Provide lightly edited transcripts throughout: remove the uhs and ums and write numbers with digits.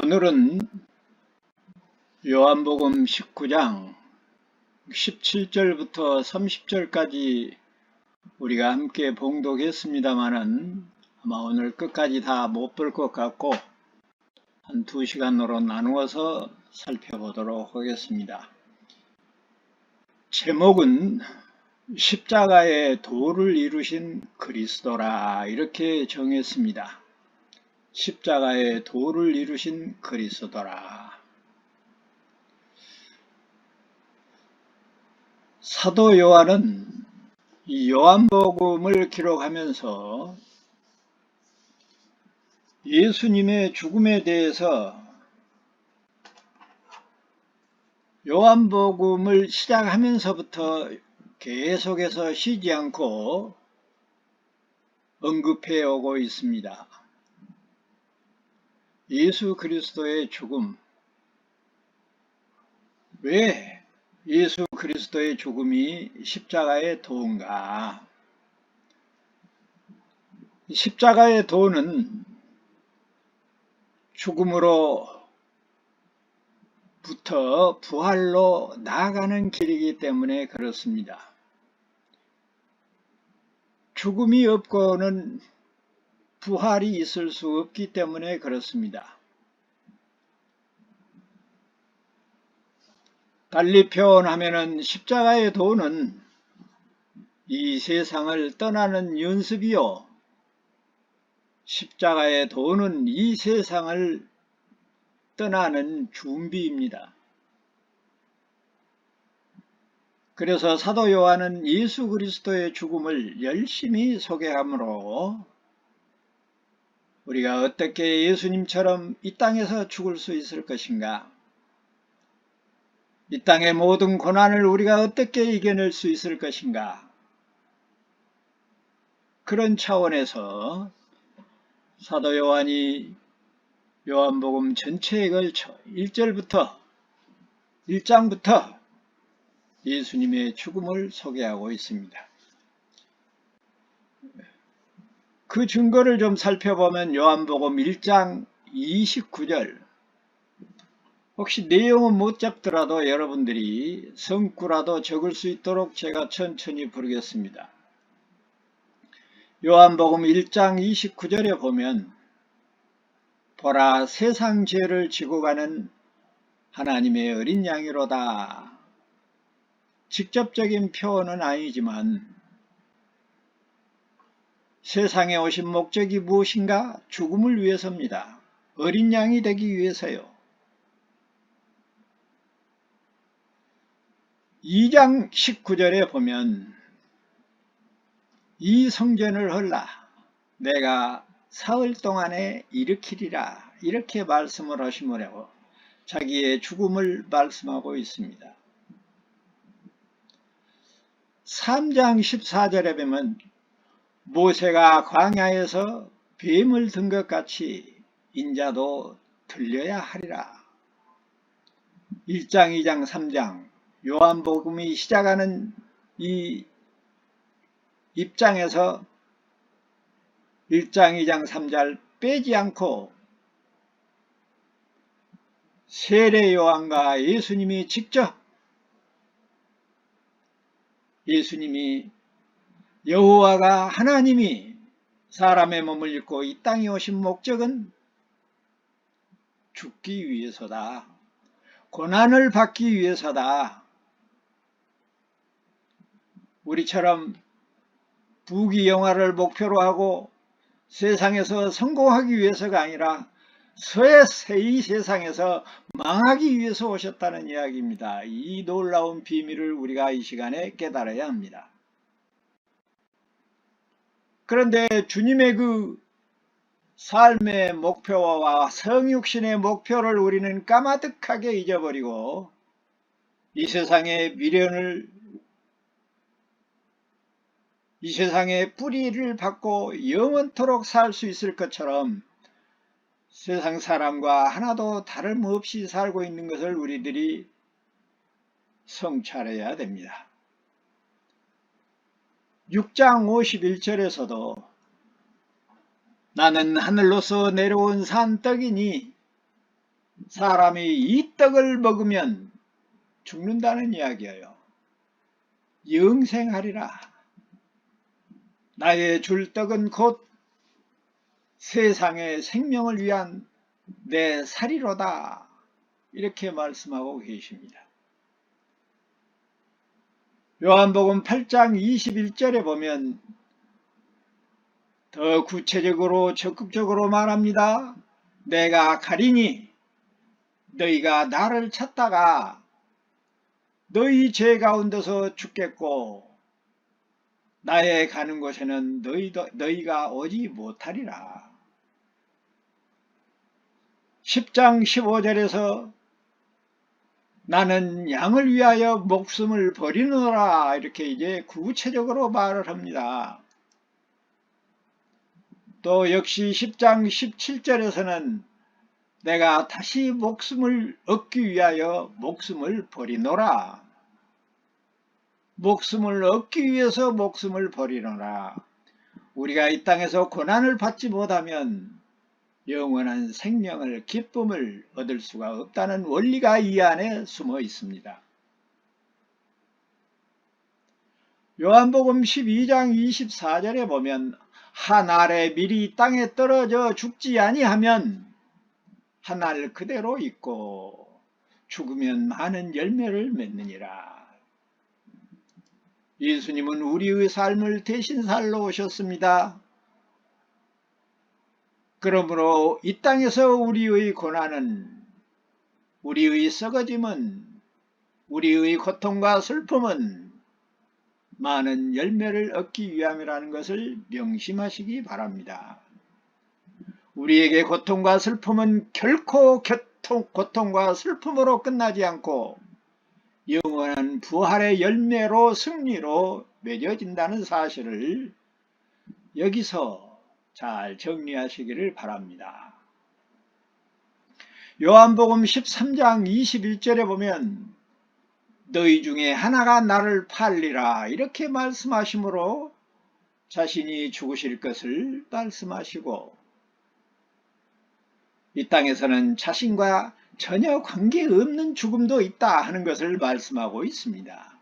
오늘은 요한복음 19장 17절부터 30절까지 우리가 함께 봉독했습니다마는 아마 오늘 끝까지 다 못 볼 것 같고 한 2시간으로 나누어서 살펴보도록 하겠습니다. 제목은 십자가의 도를 이루신 그리스도라 이렇게 정했습니다. 십자가의 도를 이루신 그리스도라. 사도 요한은 이 요한복음을 기록하면서 예수님의 죽음에 대해서 요한복음을 시작하면서부터 계속해서 쉬지 않고 언급해 오고 있습니다. 예수 그리스도의 죽음, 왜 예수 그리스도의 죽음이 십자가의 도인가? 십자가의 도는 죽음으로부터 부활로 나아가는 길이기 때문에 그렇습니다. 죽음이 없고는 부활이 있을 수 없기 때문에 그렇습니다. 달리 표현하면은 십자가의 도는 이 세상을 떠나는 연습이요, 십자가의 도는 이 세상을 떠나는 준비입니다. 그래서 사도 요한은 예수 그리스도의 죽음을 열심히 소개하므로 우리가 어떻게 예수님처럼 이 땅에서 죽을 수 있을 것인가, 이 땅의 모든 고난을 우리가 어떻게 이겨낼 수 있을 것인가, 그런 차원에서 사도 요한이 요한복음 전체에 걸쳐 1장부터 예수님의 죽음을 소개하고 있습니다. 그 증거를 좀 살펴보면 요한복음 1장 29절, 혹시 내용은 못 적더라도 여러분들이 성구라도 적을 수 있도록 제가 천천히 부르겠습니다. 요한복음 1장 29절에 보면 보라, 세상 죄를 지고 가는 하나님의 어린 양이로다. 직접적인 표현은 아니지만 세상에 오신 목적이 무엇인가? 죽음을 위해서입니다. 어린 양이 되기 위해서요. 2장 19절에 보면 이 성전을 헐라 내가 사흘 동안에 일으키리라 이렇게 말씀을 하시므로 자기의 죽음을 말씀하고 있습니다. 3장 14절에 보면 모세가 광야에서 뱀을 든 것 같이 인자도 들려야 하리라. 1장 2장 3장 요한복음이 시작하는 이 입장에서 1장 2장 3절 빼지 않고 세례 요한과 예수님이 직접 여호와가 하나님이 사람의 몸을 입고 이 땅에 오신 목적은 죽기 위해서다. 고난을 받기 위해서다. 우리처럼 부귀영화를 목표로 하고 세상에서 성공하기 위해서가 아니라 이 세상에서 망하기 위해서 오셨다는 이야기입니다. 이 놀라운 비밀을 우리가 이 시간에 깨달아야 합니다. 그런데 주님의 그 삶의 목표와 성육신의 목표를 우리는 까마득하게 잊어버리고 이 세상의 미련을, 이 세상의 뿌리를 받고 영원토록 살 수 있을 것처럼 세상 사람과 하나도 다름없이 살고 있는 것을 우리들이 성찰해야 됩니다. 6장 51절에서도 나는 하늘로서 내려온 산떡이니 사람이 이 떡을 먹으면 죽는다는 이야기예요. 영생하리라. 나의 줄 떡은 곧 세상의 생명을 위한 내 살이로다. 이렇게 말씀하고 계십니다. 요한복음 8장 21절에 보면 더 구체적으로 적극적으로 말합니다. 내가 가리니 너희가 나를 찾다가 너희 죄 가운데서 죽겠고 나의 가는 곳에는 너희가 오지 못하리라. 10장 15절에서 나는 양을 위하여 목숨을 버리노라 이렇게 이제 구체적으로 말을 합니다. 또 역시 10장 17절에서는 내가 다시 목숨을 얻기 위하여 목숨을 버리노라. 목숨을 얻기 위해서 목숨을 버리노라. 우리가 이 땅에서 고난을 받지 못하면 영원한 생명을 기쁨을 얻을 수가 없다는 원리가 이 안에 숨어 있습니다. 요한복음 12장 24절에 보면 한 알의 밀이 땅에 떨어져 죽지 아니하면 한 알 그대로 있고 죽으면 많은 열매를 맺느니라. 예수님은 우리의 삶을 대신 살러 오셨습니다. 그러므로 이 땅에서 우리의 고난은, 우리의 썩어짐은, 우리의 고통과 슬픔은 많은 열매를 얻기 위함이라는 것을 명심하시기 바랍니다. 우리에게 고통과 슬픔은 결코 고통과 슬픔으로 끝나지 않고 영원한 부활의 열매로 승리로 맺어진다는 사실을 여기서 잘 정리하시기를 바랍니다. 요한복음 13장 21절에 보면 너희 중에 하나가 나를 팔리라 이렇게 말씀하시므로 자신이 죽으실 것을 말씀하시고 이 땅에서는 자신과 전혀 관계없는 죽음도 있다 하는 것을 말씀하고 있습니다.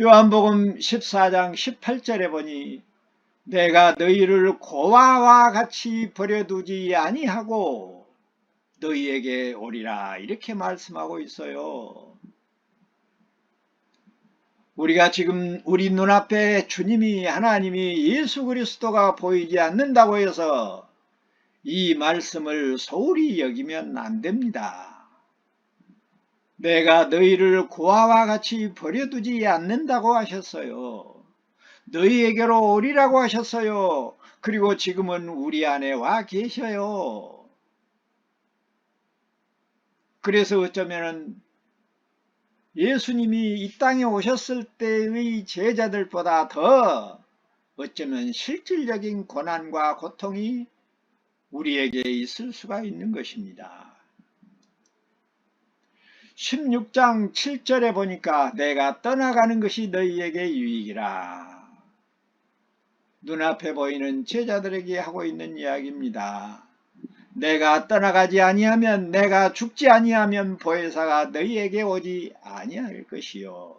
요한복음 14장 18절에 보니 내가 너희를 고아와 같이 버려두지 아니하고 너희에게 오리라 이렇게 말씀하고 있어요. 우리가 지금 우리 눈앞에 주님이 하나님이 예수 그리스도가 보이지 않는다고 해서 이 말씀을 소홀히 여기면 안 됩니다. 내가 너희를 고아와 같이 버려두지 않는다고 하셨어요. 너희에게로 오리라고 하셨어요. 그리고 지금은 우리 안에 와 계셔요. 그래서 어쩌면 예수님이 이 땅에 오셨을 때의 제자들보다 더 어쩌면 실질적인 고난과 고통이 우리에게 있을 수가 있는 것입니다. 16장 7절에 보니까 내가 떠나가는 것이 너희에게 유익이라. 눈앞에 보이는 제자들에게 하고 있는 이야기입니다. 내가 떠나가지 아니하면 내가 죽지 아니하면 보혜사가 너희에게 오지 아니할 것이요.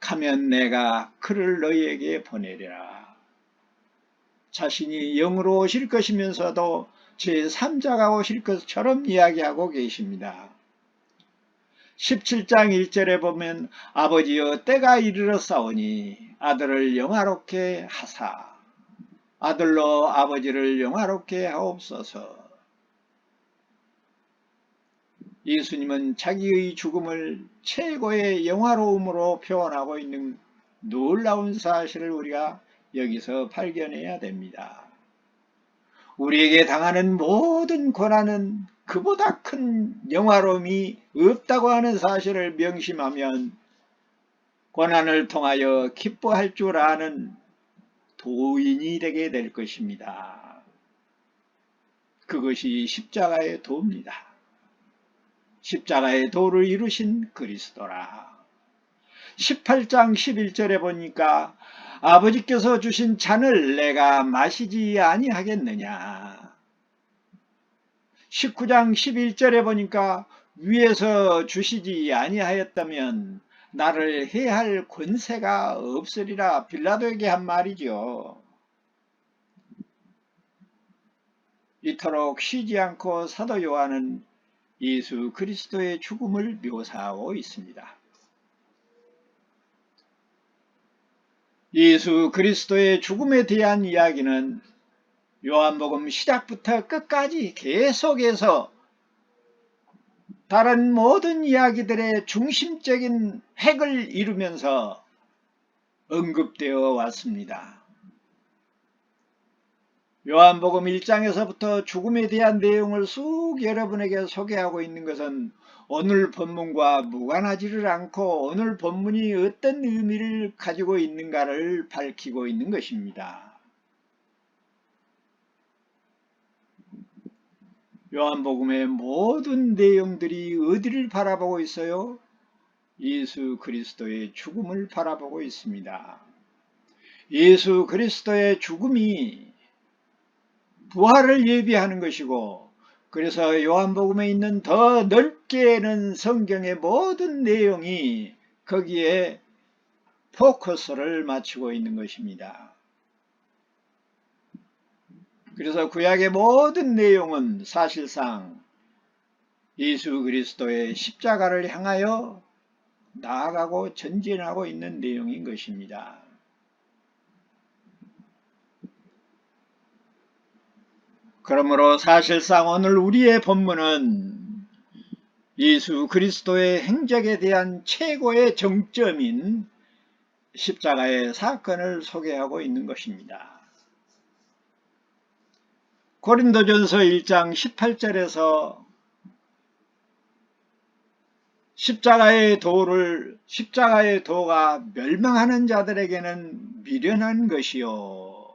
가면 내가 그를 너희에게 보내리라. 자신이 영으로 오실 것이면서도 제3자가 오실 것처럼 이야기하고 계십니다. 17장 1절에 보면 아버지여 때가 이르렀사오니 아들을 영화롭게 하사 아들로 아버지를 영화롭게 하옵소서. 예수님은 자기의 죽음을 최고의 영화로움으로 표현하고 있는 놀라운 사실을 우리가 여기서 발견해야 됩니다. 우리에게 당하는 모든 고난은 그보다 큰 영화로움이 없다고 하는 사실을 명심하면 고난을 통하여 기뻐할 줄 아는 도인이 되게 될 것입니다. 그것이 십자가의 도입니다. 십자가의 도를 이루신 그리스도라. 18장 11절에 보니까 아버지께서 주신 잔을 내가 마시지 아니하겠느냐. 19장 11절에 보니까 위에서 주시지 아니하였다면 나를 해할 권세가 없으리라 빌라도에게 한 말이죠. 이토록 쉬지 않고 사도 요한은 예수 그리스도의 죽음을 묘사하고 있습니다. 예수 그리스도의 죽음에 대한 이야기는 요한복음 시작부터 끝까지 계속해서 다른 모든 이야기들의 중심적인 핵을 이루면서 언급되어 왔습니다. 요한복음 1장에서부터 죽음에 대한 내용을 쑥 여러분에게 소개하고 있는 것은 오늘 본문과 무관하지를 않고 오늘 본문이 어떤 의미를 가지고 있는가를 밝히고 있는 것입니다. 요한복음의 모든 내용들이 어디를 바라보고 있어요? 예수 그리스도의 죽음을 바라보고 있습니다. 예수 그리스도의 죽음이 부활을 예비하는 것이고, 그래서 요한복음에 있는 더 넓게는 성경의 모든 내용이 거기에 포커스를 맞추고 있는 것입니다. 그래서 구약의 모든 내용은 사실상 예수 그리스도의 십자가를 향하여 나아가고 전진하고 있는 내용인 것입니다. 그러므로 사실상 오늘 우리의 본문은 예수 그리스도의 행적에 대한 최고의 정점인 십자가의 사건을 소개하고 있는 것입니다. 고린도전서 1장 18절에서 십자가의 도가 멸망하는 자들에게는 미련한 것이요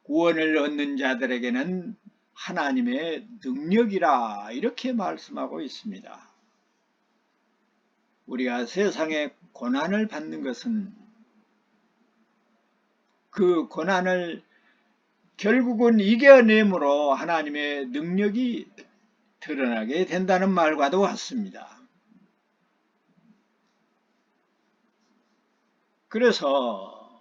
구원을 얻는 자들에게는 하나님의 능력이라 이렇게 말씀하고 있습니다. 우리가 세상에 고난을 받는 것은 그 고난을 결국은 이겨내므로 하나님의 능력이 드러나게 된다는 말과도 같습니다. 그래서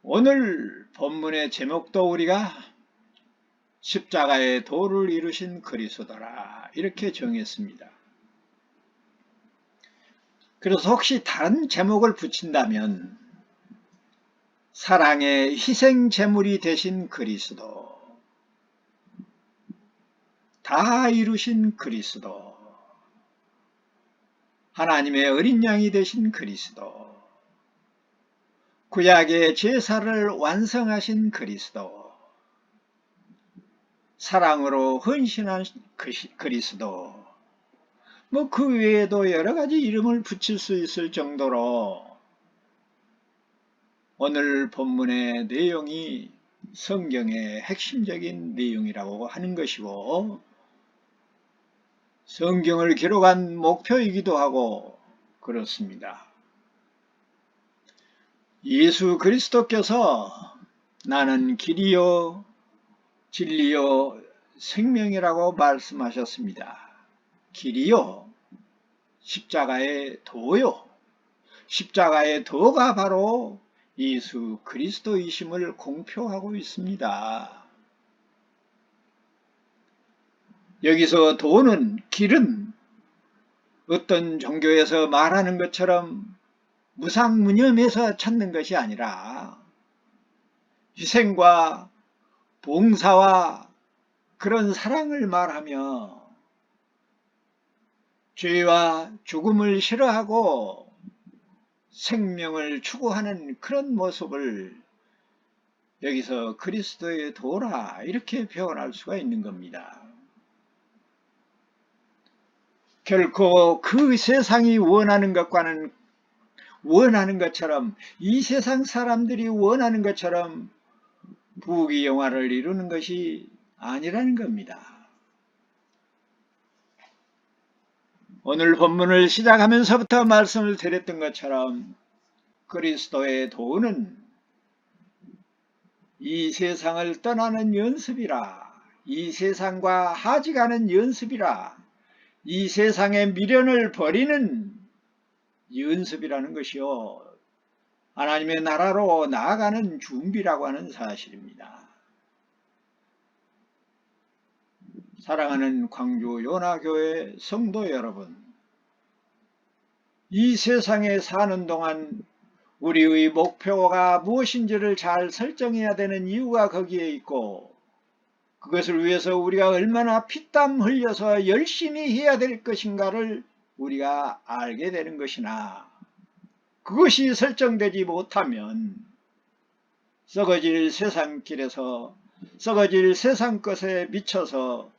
오늘 본문의 제목도 우리가 십자가의 도를 이루신 그리스도라 이렇게 정했습니다. 그래서 혹시 다른 제목을 붙인다면 사랑의 희생 제물이 되신 그리스도, 다 이루신 그리스도, 하나님의 어린 양이 되신 그리스도, 구약의 제사를 완성하신 그리스도, 사랑으로 헌신한 그리스도, 그 외에도 여러 가지 이름을 붙일 수 있을 정도로 오늘 본문의 내용이 성경의 핵심적인 내용이라고 하는 것이고 성경을 기록한 목표이기도 하고 그렇습니다. 예수 그리스도께서 나는 길이요 진리요 생명이라고 말씀하셨습니다. 길이요 십자가의 도요 십자가의 도가 바로 예수 그리스도이심을 공표하고 있습니다. 여기서 도는 길은 어떤 종교에서 말하는 것처럼 무상무념에서 찾는 것이 아니라 희생과 봉사와 그런 사랑을 말하며 죄와 죽음을 싫어하고 생명을 추구하는 그런 모습을 여기서 그리스도의 도라 이렇게 표현할 수가 있는 겁니다. 결코 그 세상이 원하는 것처럼 이 세상 사람들이 원하는 것처럼 부귀영화를 이루는 것이 아니라는 겁니다. 오늘 본문을 시작하면서부터 말씀을 드렸던 것처럼 그리스도의 도는 이 세상을 떠나는 연습이라 이 세상과 하직하는 연습이라. 이 세상의 미련을 버리는 연습이라는 것이요, 하나님의 나라로 나아가는 준비라고 하는 사실입니다. 사랑하는 광주 요나교회 성도 여러분, 이 세상에 사는 동안 우리의 목표가 무엇인지를 잘 설정해야 되는 이유가 거기에 있고, 그것을 위해서 우리가 얼마나 피땀 흘려서 열심히 해야 될 것인가를 우리가 알게 되는 것이나, 그것이 설정되지 못하면 썩어질 세상길에서, 썩어질 세상 것에 미쳐서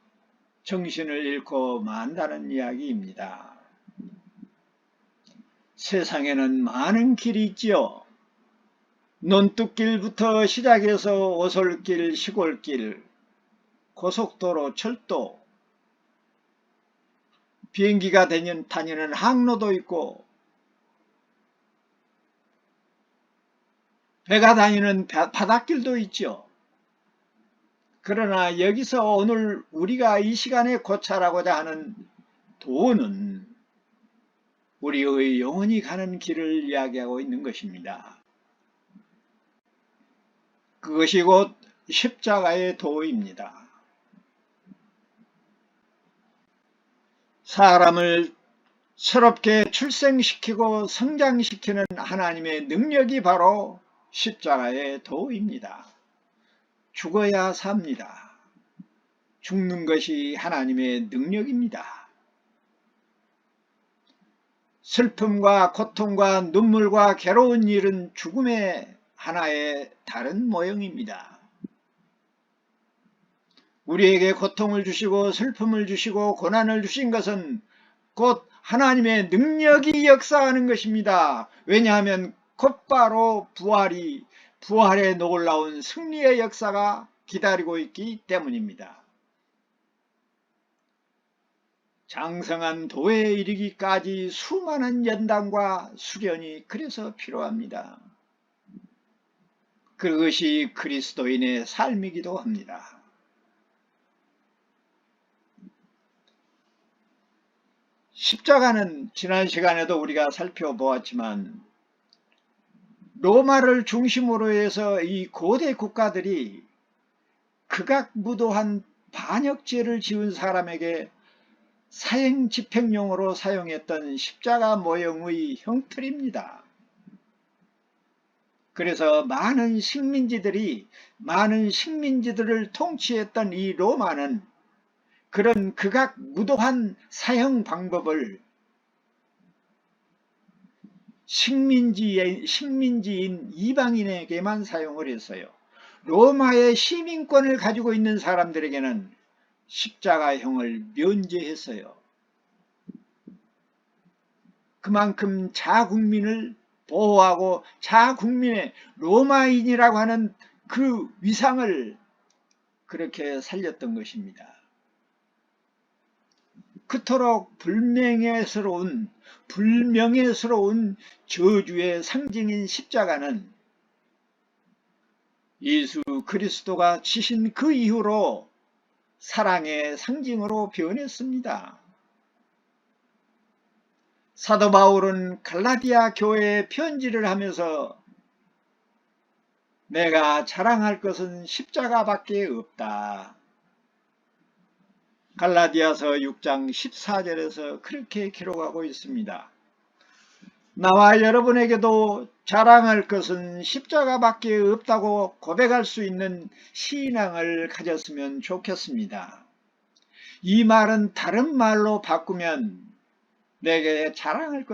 정신을 잃고 만다는 이야기입니다. 세상에는 많은 길이 있지요. 논뚝길부터 시작해서 오솔길, 시골길, 고속도로, 철도, 비행기가 다니는 항로도 있고, 배가 다니는 바닷길도 있죠. 그러나 여기서 오늘 우리가 이 시간에 고찰하고자 하는 도는 우리의 영혼이 가는 길을 이야기하고 있는 것입니다. 그것이 곧 십자가의 도입니다. 사람을 새롭게 출생시키고 성장시키는 하나님의 능력이 바로 십자가의 도입니다. 죽어야 삽니다. 죽는 것이 하나님의 능력입니다. 슬픔과 고통과 눈물과 괴로운 일은 죽음의 하나의 다른 모형입니다. 우리에게 고통을 주시고 슬픔을 주시고 고난을 주신 것은 곧 하나님의 능력이 역사하는 것입니다. 왜냐하면 곧바로 부활의 놀라운 승리의 역사가 기다리고 있기 때문입니다. 장성한 도에 이르기까지 수많은 연단과 수련이 그래서 필요합니다. 그것이 그리스도인의 삶이기도 합니다. 십자가는 지난 시간에도 우리가 살펴보았지만, 로마를 중심으로 해서 이 고대 국가들이 극악무도한 반역죄를 지은 사람에게 사형 집행용으로 사용했던 십자가 모형의 형틀입니다. 그래서 많은 식민지들을 통치했던 이 로마는 그런 극악무도한 사형 방법을 식민지인 이방인에게만 사용을 했어요. 로마의 시민권을 가지고 있는 사람들에게는 십자가형을 면제했어요. 그만큼 자국민을 보호하고 자국민의 로마인이라고 하는 그 위상을 그렇게 살렸던 것입니다. 그토록 불명예스러운 저주의 상징인 십자가는 예수 그리스도가 지신 그 이후로 사랑의 상징으로 변했습니다. 사도 바울은 갈라디아 교회에 편지를 하면서 내가 자랑할 것은 십자가밖에 없다. 갈라디아서 6장 14절에서 그렇게 기록하고 있습니다. 나와 여러분에게도 자랑할 것은 십자가밖에 없다고 고백할 수 있는 신앙을 가졌으면 좋겠습니다. 이 말은 다른 말로 바꾸면 내가 자랑할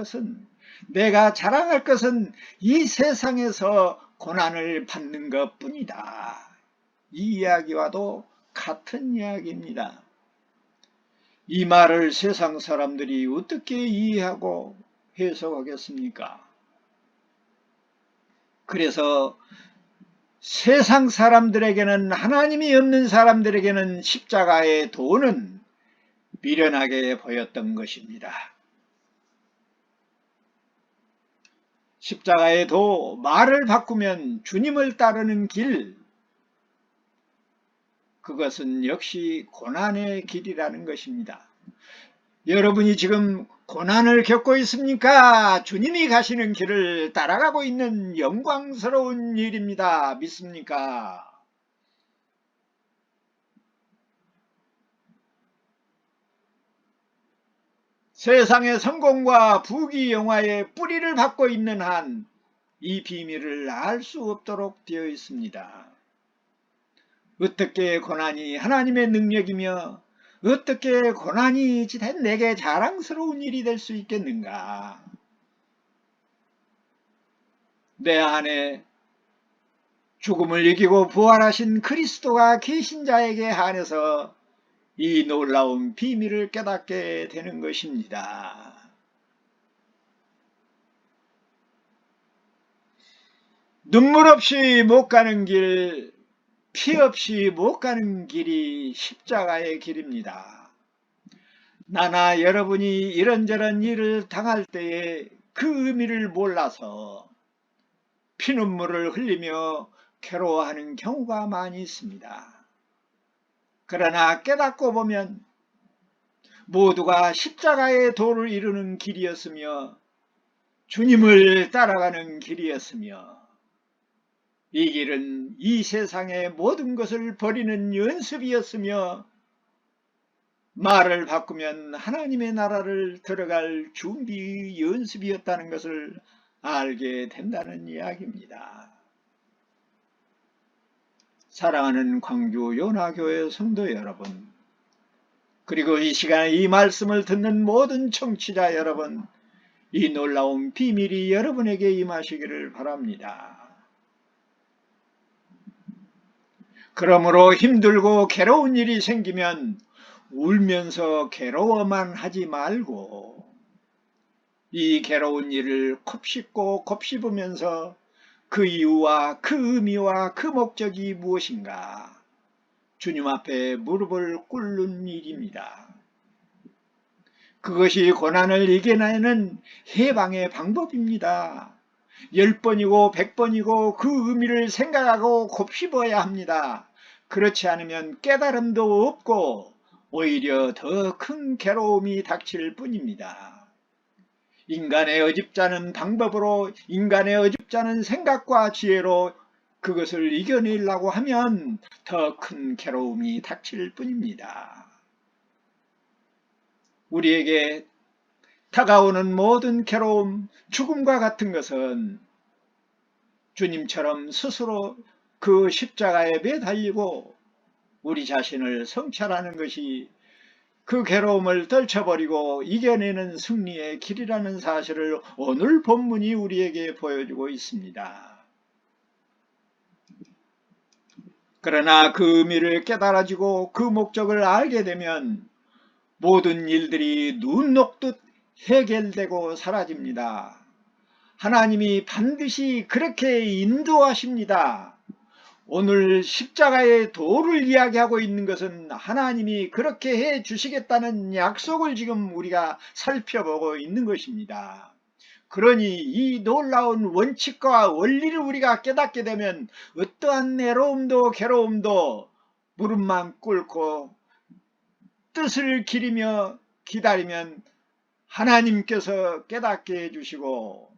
것은 이 세상에서 고난을 받는 것뿐이다. 이 이야기와도 같은 이야기입니다. 이 말을 세상 사람들이 어떻게 이해하고 해석하겠습니까? 그래서 세상 사람들에게는, 하나님이 없는 사람들에게는 십자가의 도는 미련하게 보였던 것입니다. 십자가의 도, 말을 바꾸면 주님을 따르는 길, 그것은 역시 고난의 길이라는 것입니다. 여러분이 지금 고난을 겪고 있습니까? 주님이 가시는 길을 따라가고 있는 영광스러운 일입니다. 믿습니까? 세상의 성공과 부귀영화의 뿌리를 받고 있는 한 이 비밀을 알 수 없도록 되어 있습니다. 어떻게 고난이 하나님의 능력이며 어떻게 고난이 내게 자랑스러운 일이 될 수 있겠는가? 내 안에 죽음을 이기고 부활하신 그리스도가 계신 자에게 한해서 이 놀라운 비밀을 깨닫게 되는 것입니다. 눈물 없이 못 가는 길, 피 없이 못 가는 길이 십자가의 길입니다. 나나 여러분이 이런저런 일을 당할 때에 그 의미를 몰라서 피눈물을 흘리며 괴로워하는 경우가 많이 있습니다. 그러나 깨닫고 보면 모두가 십자가의 도를 이루는 길이었으며 주님을 따라가는 길이었으며 이 길은 이 세상의 모든 것을 버리는 연습이었으며 말을 바꾸면 하나님의 나라를 들어갈 준비 연습이었다는 것을 알게 된다는 이야기입니다. 사랑하는 광주 요나교회 성도 여러분, 그리고 이 시간에 이 말씀을 듣는 모든 청취자 여러분, 이 놀라운 비밀이 여러분에게 임하시기를 바랍니다. 그러므로 힘들고 괴로운 일이 생기면 울면서 괴로워만 하지 말고 이 괴로운 일을 곱씹고 곱씹으면서 그 이유와 그 의미와 그 목적이 무엇인가 주님 앞에 무릎을 꿇는 일입니다. 그것이 고난을 이겨내는 해방의 방법입니다. 10번이고 100번이고 그 의미를 생각하고 곱씹어야 합니다. 그렇지 않으면 깨달음도 없고 오히려 더 큰 괴로움이 닥칠 뿐입니다. 인간의 어집잖은 방법으로 인간의 어집잖은 생각과 지혜로 그것을 이겨내려고 하면 더 큰 괴로움이 닥칠 뿐입니다. 우리에게 다가오는 모든 괴로움, 죽음과 같은 것은 주님처럼 스스로 그 십자가에 매달리고 우리 자신을 성찰하는 것이 그 괴로움을 떨쳐버리고 이겨내는 승리의 길이라는 사실을 오늘 본문이 우리에게 보여주고 있습니다. 그러나 그 의미를 깨달아지고 그 목적을 알게 되면 모든 일들이 눈 녹듯 해결되고 사라집니다. 하나님이 반드시 그렇게 인도하십니다. 오늘 십자가의 도를 이야기하고 있는 것은 하나님이 그렇게 해 주시겠다는 약속을 지금 우리가 살펴보고 있는 것입니다. 그러니 이 놀라운 원칙과 원리를 우리가 깨닫게 되면 어떠한 외로움도 괴로움도 무릎만 꿇고 뜻을 기리며 기다리면 하나님께서 깨닫게 해주시고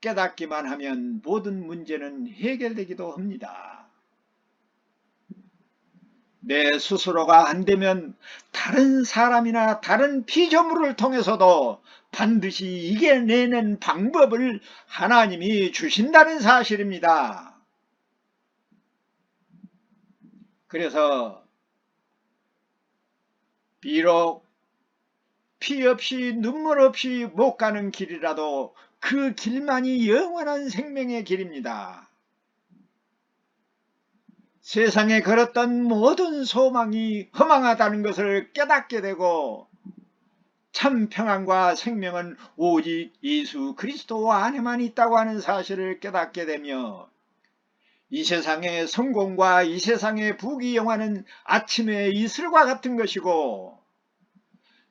깨닫기만 하면 모든 문제는 해결되기도 합니다. 내 스스로가 안되면 다른 사람이나 다른 피조물을 통해서도 반드시 이겨내는 방법을 하나님이 주신다는 사실입니다. 그래서 비록 피 없이 눈물 없이 못 가는 길이라도 그 길만이 영원한 생명의 길입니다. 세상에 걸었던 모든 소망이 허망하다는 것을 깨닫게 되고 참 평안과 생명은 오직 예수 그리스도 안에만 있다고 하는 사실을 깨닫게 되며 이 세상의 성공과 이 세상의 부귀영화는 아침의 이슬과 같은 것이고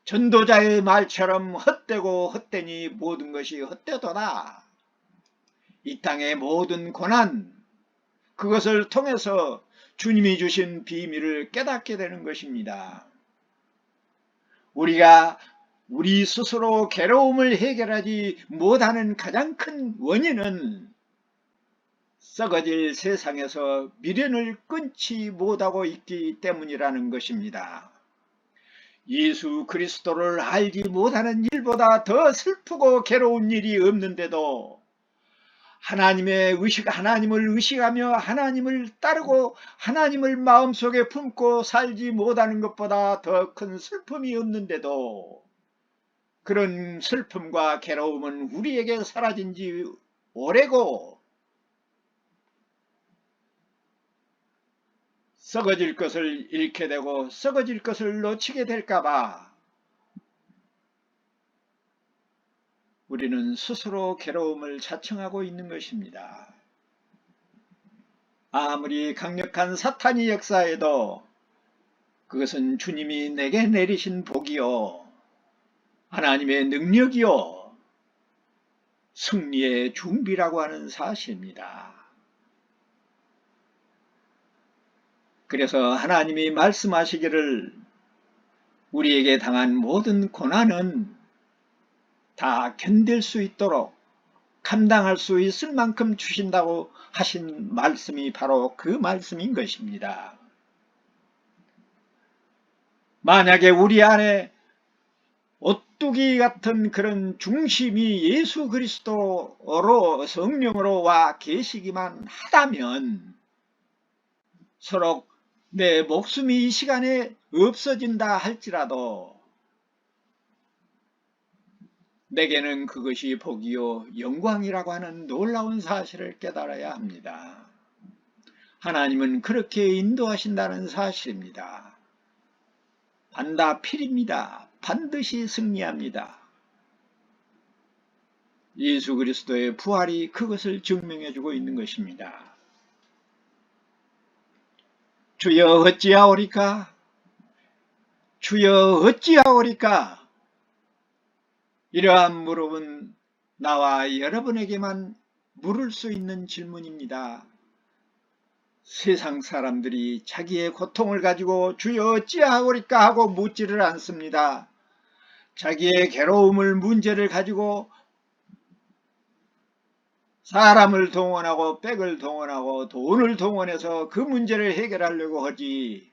전도자의 말처럼 헛되고 헛되니 모든 것이 헛되도다. 이 땅의 모든 고난 그것을 통해서 주님이 주신 비밀을 깨닫게 되는 것입니다. 우리가 우리 스스로 괴로움을 해결하지 못하는 가장 큰 원인은 썩어질 세상에서 미련을 끊지 못하고 있기 때문이라는 것입니다. 예수 그리스도를 알지 못하는 일보다 더 슬프고 괴로운 일이 없는데도 하나님을 의식하며 하나님을 따르고 하나님을 마음속에 품고 살지 못하는 것보다 더 큰 슬픔이 없는데도 그런 슬픔과 괴로움은 우리에게 사라진 지 오래고 썩어질 것을 잃게 되고 썩어질 것을 놓치게 될까봐 우리는 스스로 괴로움을 자청하고 있는 것입니다. 아무리 강력한 사탄이 역사해도 그것은 주님이 내게 내리신 복이요 하나님의 능력이요 승리의 준비라고 하는 사실입니다. 그래서 하나님이 말씀하시기를 우리에게 당한 모든 고난은 다 견딜 수 있도록 감당할 수 있을 만큼 주신다고 하신 말씀이 바로 그 말씀인 것입니다. 만약에 우리 안에 오뚜기 같은 그런 중심이 예수 그리스도로 성령으로 와 계시기만 하다면 서로 내 목숨이 이 시간에 없어진다 할지라도 내게는 그것이 복이요 영광이라고 하는 놀라운 사실을 깨달아야 합니다. 하나님은 그렇게 인도하신다는 사실입니다. 반다필입니다. 반드시 승리합니다. 예수 그리스도의 부활이 그것을 증명해주고 있는 것입니다. 주여 어찌하오리까? 주여 어찌하오리까? 이러한 물음은 나와 여러분에게만 물을 수 있는 질문입니다. 세상 사람들이 자기의 고통을 가지고 주여 어찌하오리까 하고 묻지를 않습니다. 자기의 괴로움을 문제를 가지고 사람을 동원하고 백을 동원하고 돈을 동원해서 그 문제를 해결하려고 하지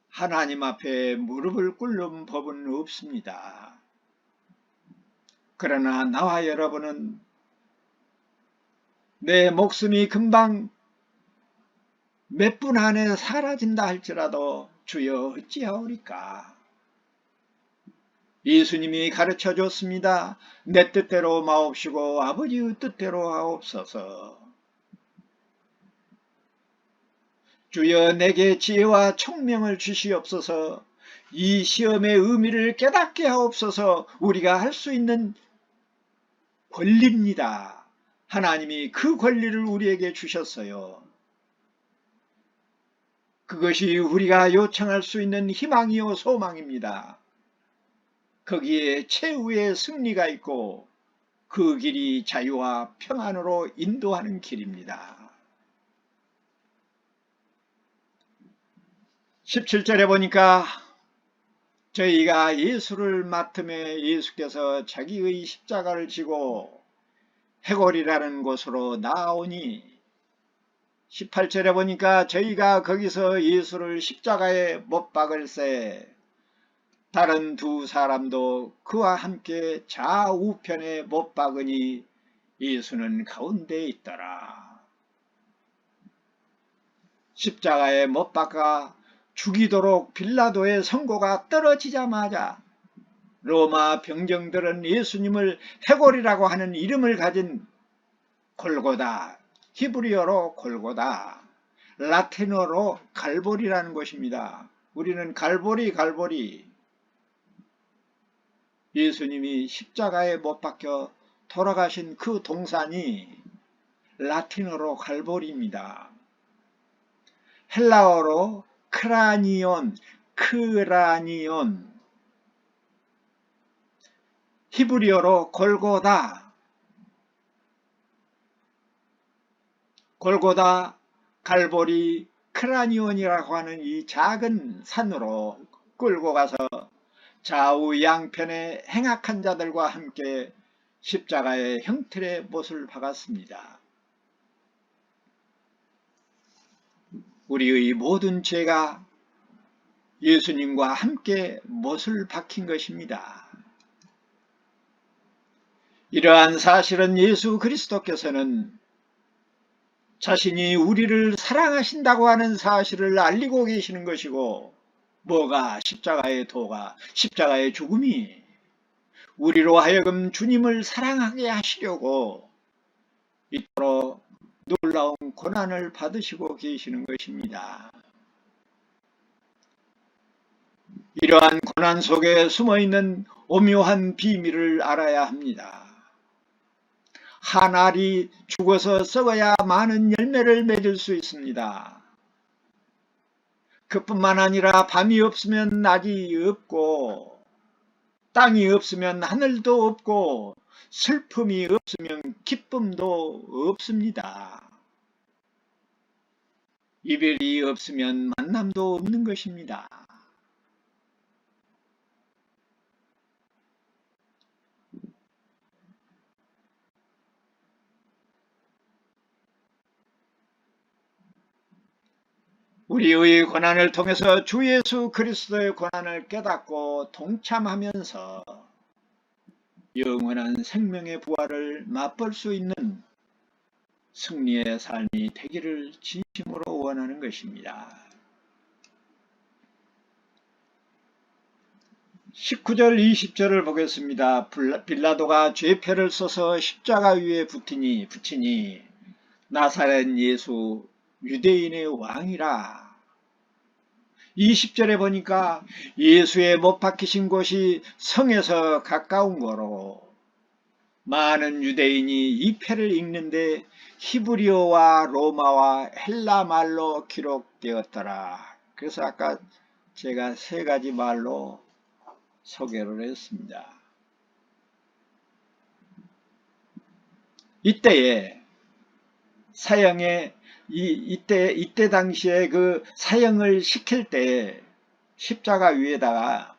하나님 앞에 무릎을 꿇는 법은 없습니다. 그러나 나와 여러분은 내 목숨이 금방 몇 분 안에 사라진다 할지라도 주여 어찌하오리까? 예수님이 가르쳐 줬습니다. 내 뜻대로 마옵시고 아버지의 뜻대로 하옵소서. 주여 내게 지혜와 총명을 주시옵소서. 이 시험의 의미를 깨닫게 하옵소서. 우리가 할 수 있는 권리입니다. 하나님이 그 권리를 우리에게 주셨어요. 그것이 우리가 요청할 수 있는 희망이요 소망입니다. 거기에 최후의 승리가 있고 그 길이 자유와 평안으로 인도하는 길입니다. 17절에 보니까 저희가 예수를 맡음에 예수께서 자기의 십자가를 지고 해골이라는 곳으로 나아오니 18절에 보니까 저희가 거기서 예수를 십자가에 못 박을새 다른 두 사람도 그와 함께 좌우편에 못 박으니 예수는 가운데에 있더라. 십자가에 못 박아 죽이도록 빌라도의 선고가 떨어지자마자 로마 병정들은 예수님을 해골이라고 하는 이름을 가진 골고다, 히브리어로 골고다, 라틴어로 갈보리라는 것입니다. 우리는 갈보리 예수님이 십자가에 못 박혀 돌아가신 그 동산이 라틴어로 갈보리입니다. 헬라어로 크라니온, 히브리어로 골고다, 갈보리, 아크라니온이라고 하는 이 작은 산으로 끌고 가서 좌우 양편에 행악한 자들과 함께 십자가의 형틀에 못을 박았습니다. 우리의 모든 죄가 예수님과 함께 못을 박힌 것입니다. 이러한 사실은 예수 그리스도께서는 자신이 우리를 사랑하신다고 하는 사실을 알리고 계시는 것이고, 뭐가 십자가의 도가, 십자가의 죽음이 우리로 하여금 주님을 사랑하게 하시려고 이토록 놀라운 고난을 받으시고 계시는 것입니다. 이러한 고난 속에 숨어있는 오묘한 비밀을 알아야 합니다. 한 알이 죽어서 썩어야 많은 열매를 맺을 수 있습니다. 그뿐만 아니라 밤이 없으면 낮이 없고, 땅이 없으면 하늘도 없고, 슬픔이 없으면 기쁨도 없습니다. 이별이 없으면 만남도 없는 것입니다. 우리의 고난을 통해서 주 예수 그리스도의 고난을 깨닫고 동참하면서 영원한 생명의 부활을 맛볼 수 있는 승리의 삶이 되기를 진심으로 원하는 것입니다. 19절 20절을 보겠습니다. 빌라도가 죄패를 써서 십자가 위에 붙이니 나사렛 예수 유대인의 왕이라. 20절에 보니까 예수의 못 박히신 곳이 성에서 가까운 거로 많은 유대인이 이 패를 읽는데 히브리어와 로마와 헬라 말로 기록되었더라. 그래서 아까 제가 세 가지 말로 소개를 했습니다. 이때에 이때 당시에 그 사형을 시킬 때 십자가 위에다가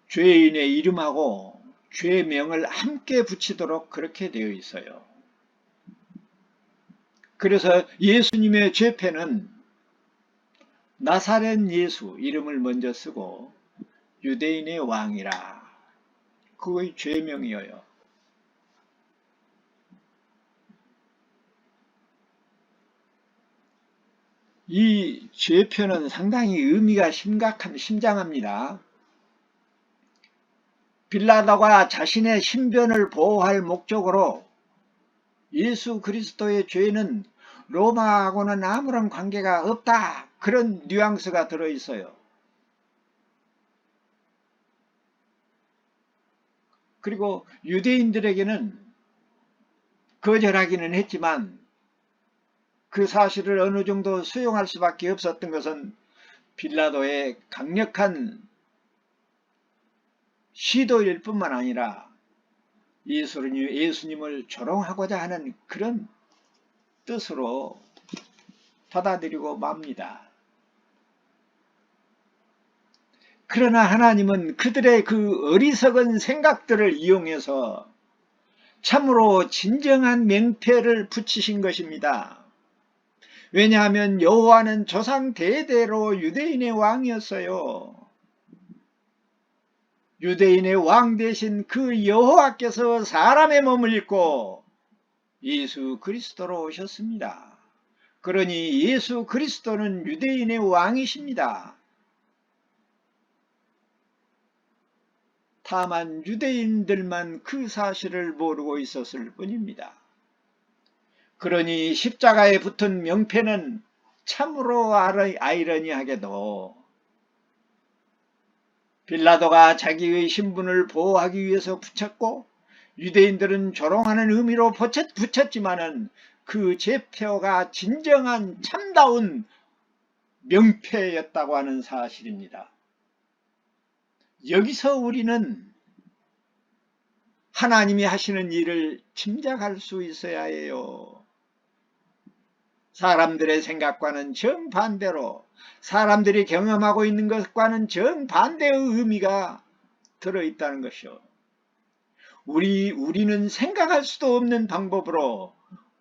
죄인의 이름하고 죄명을 함께 붙이도록 그렇게 되어 있어요. 그래서 예수님의 죄패는 나사렛 예수 이름을 먼저 쓰고 유대인의 왕이라, 그의 죄명이에요. 이 죄표는 상당히 의미가 심장합니다. 빌라도가 자신의 신변을 보호할 목적으로 예수 그리스도의 죄는 로마하고는 아무런 관계가 없다, 그런 뉘앙스가 들어있어요. 그리고 유대인들에게는 거절하기는 했지만 그 사실을 어느 정도 수용할 수밖에 없었던 것은 빌라도의 강력한 시도일 뿐만 아니라 예수님을 조롱하고자 하는 그런 뜻으로 받아들이고 맙니다. 그러나 하나님은 그들의 그 어리석은 생각들을 이용해서 참으로 진정한 명패를 붙이신 것입니다. 왜냐하면 여호와는 조상 대대로 유대인의 왕이었어요. 유대인의 왕 대신 그 여호와께서 사람의 몸을 입고 예수 그리스도로 오셨습니다. 그러니 예수 그리스도는 유대인의 왕이십니다. 다만 유대인들만 그 사실을 모르고 있었을 뿐입니다. 그러니 십자가에 붙은 명패는 참으로 아이러니하게도 빌라도가 자기의 신분을 보호하기 위해서 붙였고, 유대인들은 조롱하는 의미로 붙였지만은 그 죄표가 진정한 참다운 명패였다고 하는 사실입니다. 여기서 우리는 하나님이 하시는 일을 짐작할 수 있어야 해요. 사람들의 생각과는 정반대로 사람들이 경험하고 있는 것과는 정반대의 의미가 들어있다는 것이요. 우리는 생각할 수도 없는 방법으로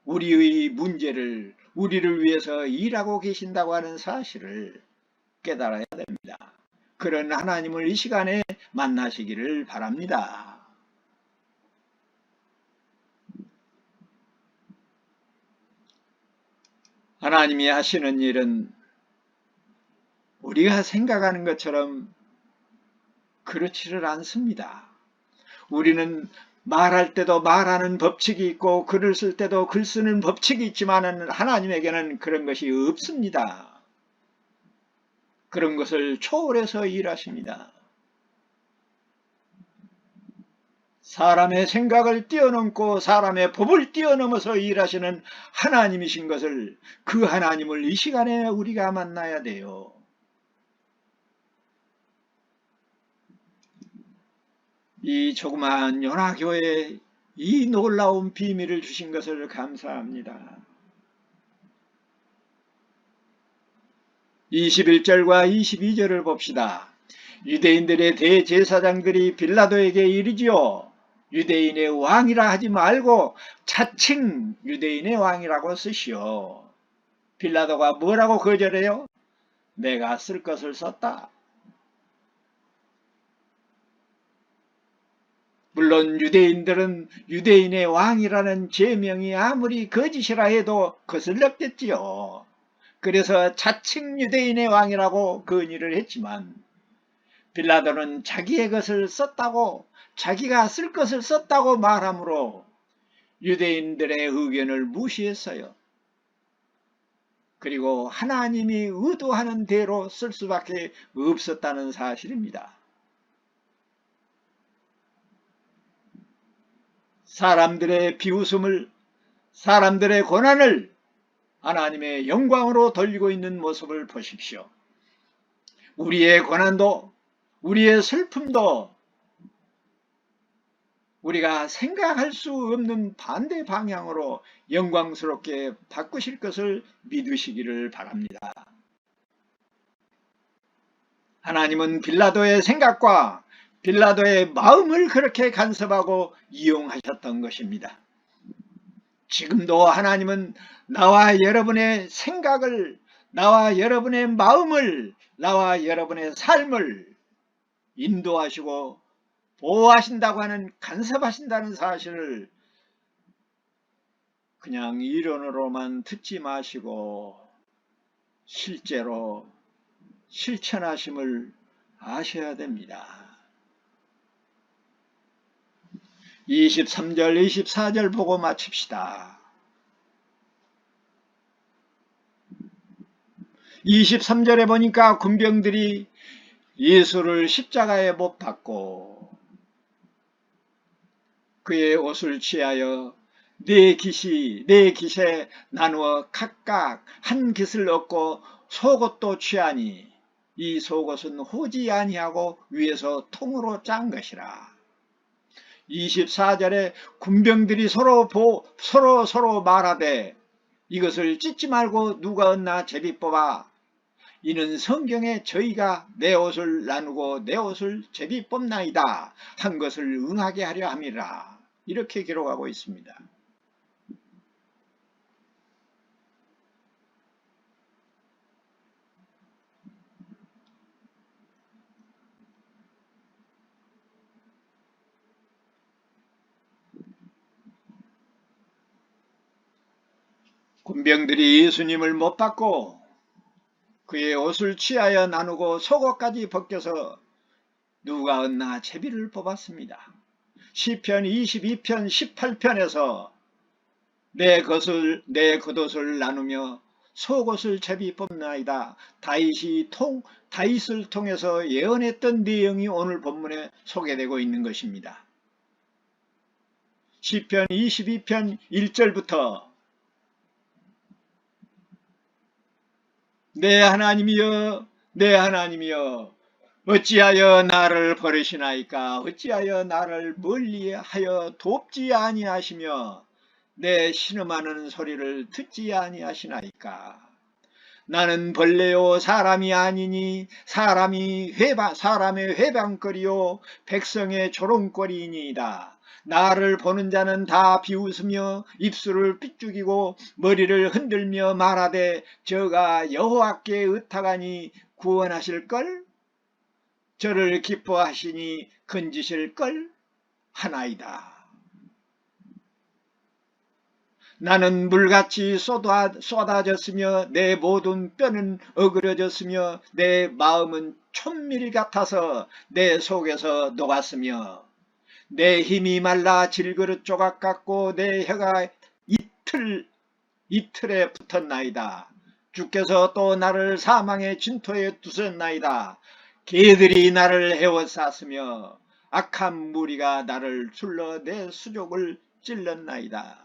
우리의 문제를 우리를 위해서 일하고 계신다고 하는 사실을 깨달아야 됩니다. 그런 하나님을 이 시간에 만나시기를 바랍니다. 하나님이 하시는 일은 우리가 생각하는 것처럼 그렇지를 않습니다. 우리는 말할 때도 말하는 법칙이 있고 글을 쓸 때도 글 쓰는 법칙이 있지만 하나님에게는 그런 것이 없습니다. 그런 것을 초월해서 일하십니다. 사람의 생각을 뛰어넘고 사람의 법을 뛰어넘어서 일하시는 하나님이신 것을, 그 하나님을 이 시간에 우리가 만나야 돼요. 이 조그마한 연화교회에 이 놀라운 비밀을 주신 것을 감사합니다. 21절과 22절을 봅시다. 유대인들의 대제사장들이 빌라도에게 이르지요. 유대인의 왕이라 하지 말고 차칭 유대인의 왕이라고 쓰시오. 빌라도가 뭐라고 거절해요? 내가 쓸 것을 썼다. 물론 유대인들은 유대인의 왕이라는 제명이 아무리 거짓이라 해도 거슬렸겠지요. 그래서 자칭 유대인의 왕이라고 건의를 했지만 빌라도는 자기의 것을 썼다고, 자기가 쓸 것을 썼다고 말하므로 유대인들의 의견을 무시했어요. 그리고 하나님이 의도하는 대로 쓸 수밖에 없었다는 사실입니다. 사람들의 비웃음을, 사람들의 고난을 하나님의 영광으로 돌리고 있는 모습을 보십시오. 우리의 고난도, 우리의 슬픔도 우리가 생각할 수 없는 반대 방향으로 영광스럽게 바꾸실 것을 믿으시기를 바랍니다. 하나님은 빌라도의 생각과 빌라도의 마음을 그렇게 간섭하고 이용하셨던 것입니다. 지금도 하나님은 나와 여러분의 생각을, 나와 여러분의 마음을, 나와 여러분의 삶을 인도하시고 보호하신다고 하는, 간섭하신다는 사실을 그냥 이론으로만 듣지 마시고 실제로 실천하심을 아셔야 됩니다. 23절, 24절 보고 마칩시다. 23절에 보니까 군병들이 예수를 십자가에 못 박고 그의 옷을 취하여 네 깃에 나누어 각각 한 깃을 얻고 속옷도 취하니 이 속옷은 호지 아니하고 위에서 통으로 짠 것이라. 24절에 군병들이 서로 말하되 이것을 찢지 말고 누가 얻나 제비 뽑아. 이는 성경에 저희가 내 옷을 나누고 내 옷을 제비 뽑나이다 한 것을 응하게 하려 함이라. 이렇게 기록하고 있습니다. 군병들이 예수님을 못 받고 그의 옷을 취하여 나누고 속옷까지 벗겨서 누가 얻나 제비를 뽑았습니다. 시편 22편 18편에서 내 겉옷을 나누며 속옷을 제비 뽑나이다. 다윗을 통해서 예언했던 내용이 오늘 본문에 소개되고 있는 것입니다. 시편 22편 1절부터 내 하나님이여, 내 하나님이여, 어찌하여 나를 버리시나이까? 어찌하여 나를 멀리하여 돕지 아니하시며 내 신음하는 소리를 듣지 아니하시나이까. 나는 벌레요 사람이 아니니 사람의 회방거리요 백성의 조롱거리이니이다. 나를 보는 자는 다 비웃으며 입술을 삐죽이고 머리를 흔들며 말하되 저가 여호와께 의탁하니 구원하실걸? 저를 기뻐하시니 건지실걸? 하나이다. 나는 물같이 쏟아졌으며 내 모든 뼈는 어그러졌으며 내 마음은 촛밀 같아서 내 속에서 녹았으며 내 힘이 말라 질그릇 조각 같고 내 혀가 이틀에 붙었나이다. 주께서 또 나를 사망의 진토에 두셨나이다. 개들이 나를 헤워쌌으며 악한 무리가 나를 둘러 내 수족을 찔렀나이다.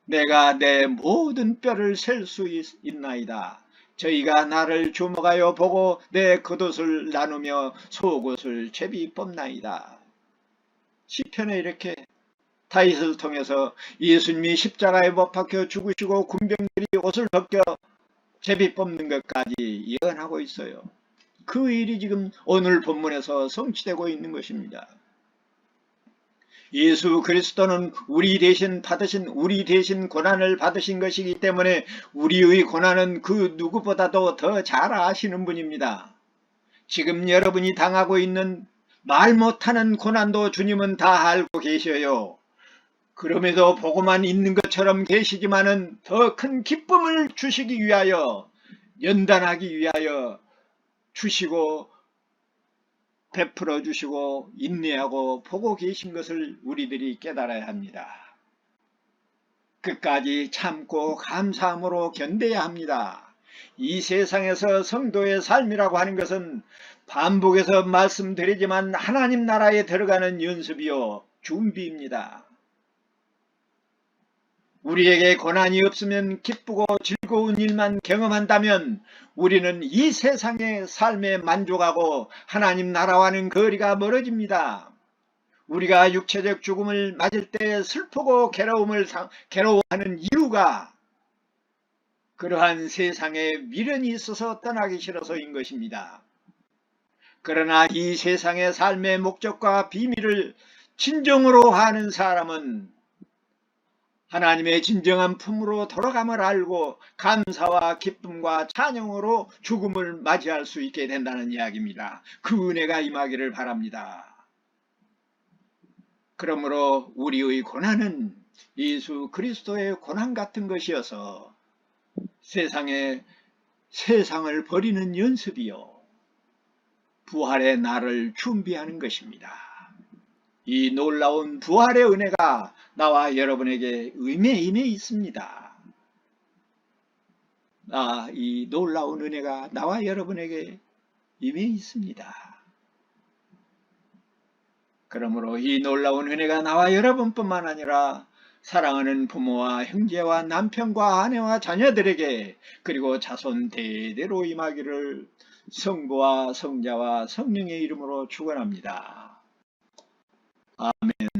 내가 내 모든 뼈를 셀 수 있나이다. 저희가 나를 주목하여 보고 내 겉옷을 나누며 속옷을 제비 뽑나이다. 시편에 이렇게 다윗을 통해서 예수님이 십자가에 못 박혀 죽으시고 군병들이 옷을 벗겨 제비 뽑는 것까지 예언하고 있어요. 그 일이 지금 오늘 본문에서 성취되고 있는 것입니다. 예수 그리스도는 우리 대신 고난을 받으신 것이기 때문에 우리의 고난은 그 누구보다도 더 잘 아시는 분입니다. 지금 여러분이 당하고 있는 말 못하는 고난도 주님은 다 알고 계셔요. 그럼에도 보고만 있는 것처럼 계시지만은 더 큰 기쁨을 주시기 위하여, 연단하기 위하여 주시고 베풀어 주시고 인내하고 보고 계신 것을 우리들이 깨달아야 합니다. 끝까지 참고 감사함으로 견뎌야 합니다. 이 세상에서 성도의 삶이라고 하는 것은 반복해서 말씀드리지만 하나님 나라에 들어가는 연습이요 준비입니다. 우리에게 고난이 없으면 기쁘고 즐거운 일만 경험한다면 우리는 이 세상의 삶에 만족하고 하나님 나라와는 거리가 멀어집니다. 우리가 육체적 죽음을 맞을 때 슬프고 괴로워하는 이유가 그러한 세상에 미련이 있어서 떠나기 싫어서인 것입니다. 그러나 이 세상의 삶의 목적과 비밀을 진정으로 아는 사람은 하나님의 진정한 품으로 돌아감을 알고 감사와 기쁨과 찬양으로 죽음을 맞이할 수 있게 된다는 이야기입니다. 그 은혜가 임하기를 바랍니다. 그러므로 우리의 고난은 예수 그리스도의 고난 같은 것이어서 세상을 버리는 연습이요 부활의 날을 준비하는 것입니다. 이 놀라운 부활의 은혜가 나와 여러분에게 임해 있습니다. 이 놀라운 은혜가 나와 여러분에게 임해 있습니다. 그러므로 이 놀라운 은혜가 나와 여러분뿐만 아니라 사랑하는 부모와 형제와 남편과 아내와 자녀들에게 그리고 자손 대대로 임하기를 성부와 성자와 성령의 이름으로 축원합니다. 아멘.